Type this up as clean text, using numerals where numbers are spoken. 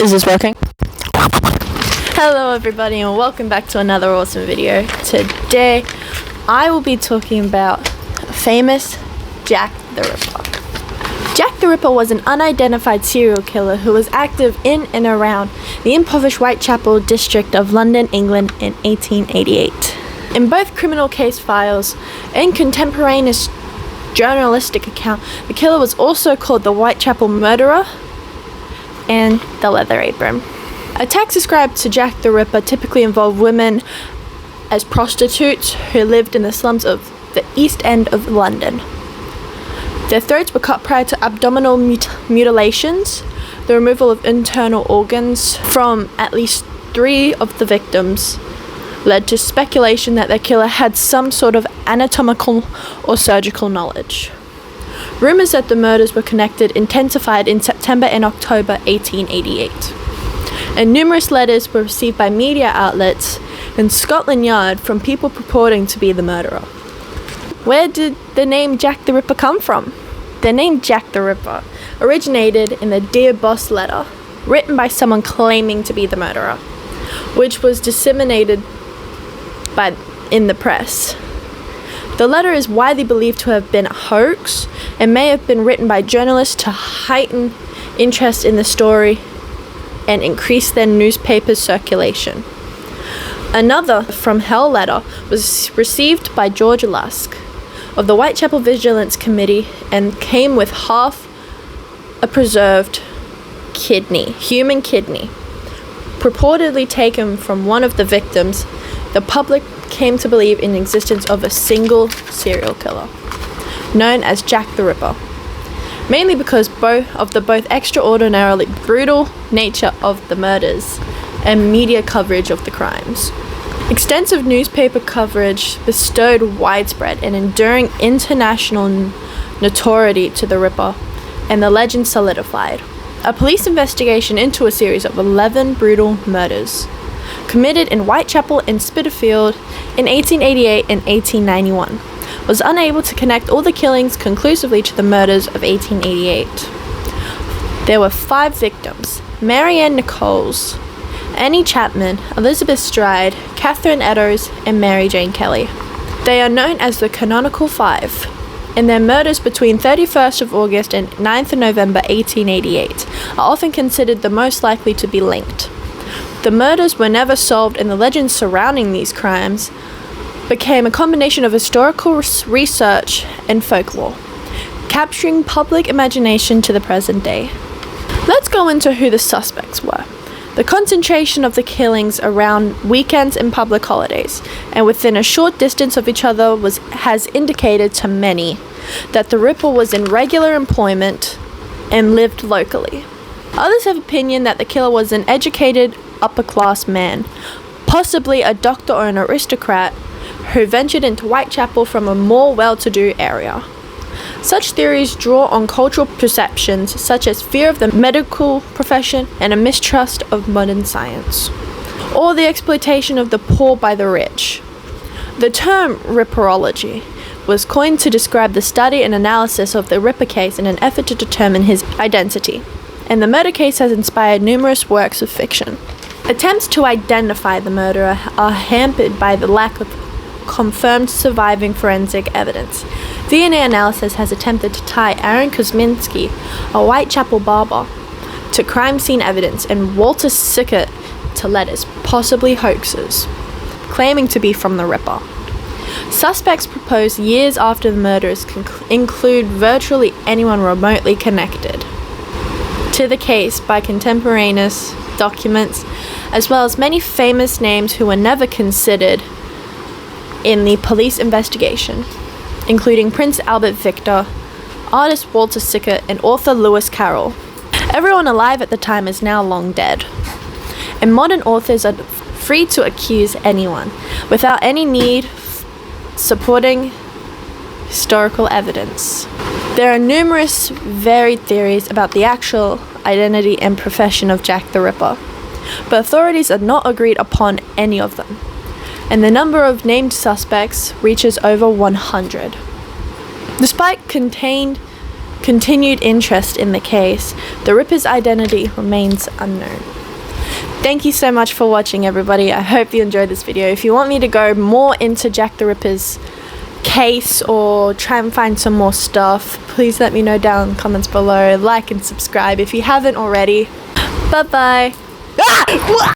Is this working? Hello everybody and welcome back to another awesome video. Today I will be talking about famous Jack the Ripper. Jack the Ripper was an unidentified serial killer who was active in and around the impoverished Whitechapel district of London, England in 1888. In both criminal case files and contemporaneous journalistic account, the killer was also called the Whitechapel Murderer and the Leather Apron. Attacks ascribed to Jack the Ripper typically involve women as prostitutes who lived in the slums of the East End of London. Their throats were cut prior to abdominal mutilations. The removal of internal organs from at least 3 of the victims led to speculation that the killer had some sort of anatomical or surgical knowledge. Rumours that the murders were connected intensified in September and October 1888, and numerous letters were received by media outlets in Scotland Yard from people purporting to be the murderer. Where did the name Jack the Ripper come from? The name Jack the Ripper originated in the Dear Boss letter, written by someone claiming to be the murderer, which was disseminated in the press. The letter is widely believed to have been a hoax and may have been written by journalists to heighten interest in the story and increase their newspaper's circulation. Another From Hell letter was received by George Lusk of the Whitechapel Vigilance Committee and came with half a preserved human kidney, purportedly taken from one of the victims. The public came to believe in the existence of a single serial killer, known as Jack the Ripper, mainly because of the both extraordinarily brutal nature of the murders and media coverage of the crimes. Extensive newspaper coverage bestowed widespread and enduring international notoriety to the Ripper, and the legend solidified. A police investigation into a series of 11 brutal murders committed in Whitechapel and Spitalfield in 1888 and 1891 was unable to connect all the killings conclusively to the murders of 1888. There were 5 victims: Mary Ann Nichols, Annie Chapman, Elizabeth Stride, Catherine Eddowes, and Mary Jane Kelly. They are known as the Canonical Five, and their murders between 31st of August and 9th of November 1888 are often considered the most likely to be linked. The murders were never solved, and the legends surrounding these crimes became a combination of historical research and folklore, capturing public imagination to the present day. Let's go into who the suspects were. The concentration of the killings around weekends and public holidays, and within a short distance of each other, has indicated to many that the Ripper was in regular employment and lived locally. Others have opinion that the killer was an educated, upper-class man, possibly a doctor or an aristocrat, who ventured into Whitechapel from a more well-to-do area. Such theories draw on cultural perceptions such as fear of the medical profession and a mistrust of modern science, or the exploitation of the poor by the rich. The term Ripperology was coined to describe the study and analysis of the Ripper case in an effort to determine his identity, and the murder case has inspired numerous works of fiction. Attempts to identify the murderer are hampered by the lack of confirmed surviving forensic evidence. DNA analysis has attempted to tie Aaron Kosminski, a Whitechapel barber, to crime scene evidence, and Walter Sickert to letters, possibly hoaxes, claiming to be from the Ripper. Suspects proposed years after the murders include virtually anyone remotely connected to the case by contemporaneous documents, as well as many famous names who were never considered in the police investigation, including Prince Albert Victor, artist Walter Sickert, and author Lewis Carroll. Everyone alive at the time is now long dead, and modern authors are free to accuse anyone without any need supporting historical evidence. There are numerous varied theories about the actual identity and profession of Jack the Ripper, but authorities are not agreed upon any of them, and the number of named suspects reaches over 100. Despite contained continued interest in the case, the Ripper's identity remains unknown. Thank you so much for watching, everybody. I hope you enjoyed this video. If you want me to go more into Jack the Ripper's case or try and find some more stuff, please let me know down in the comments below. Like and subscribe if you haven't already. Bye bye.